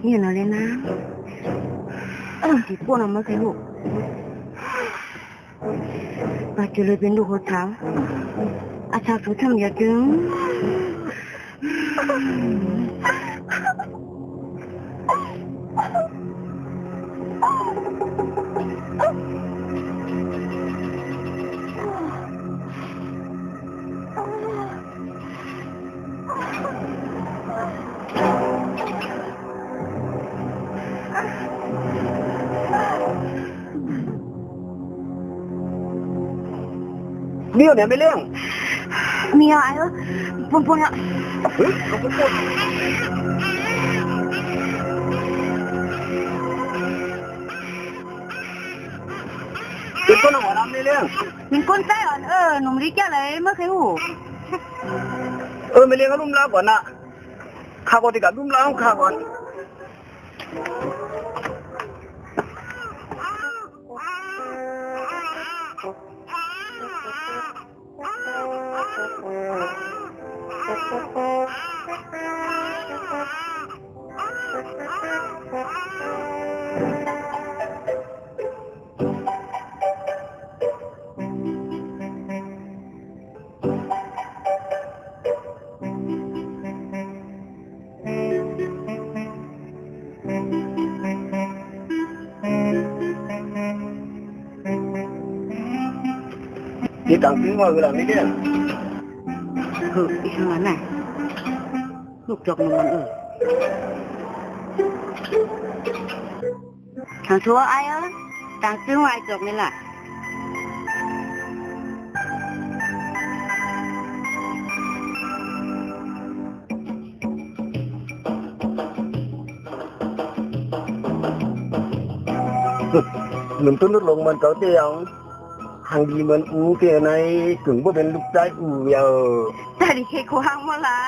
นี่เราเลยนะที่พวกเราไม่เคยรู้ปัจจุบันเป็นลูกคนถามอาชาสุดทำอย่างจึงเดี๋ยวเนี่ยไม่เลี้ยงมีอะไรเหรอปุ่นๆอ่ะเฮ้ยเราปุ่นเป็นต้นหัวดำไม่เลี้ยงเป็นคนใต้อ่อนหนุ่มริจ้าเลยไม่เคยรู้ไม่เลี้ยงก็รุ่มล้าก่อนนะข้าก่อนดีกับรุ่มล้าข้าก่อนนี่ต่างซื้อมาเวลาไม่เลี้ยงอีกครั้งไหนลูกจอกนวลทางทัวไอ้ต่างซื้อมาไอ้จอกนี่แหละหนุ่มต้นลดลงมันเก่าเตียงhàng gì mình uống kia này cũng có bên lúc trái uống giờ tại vì cái cô hàng mà là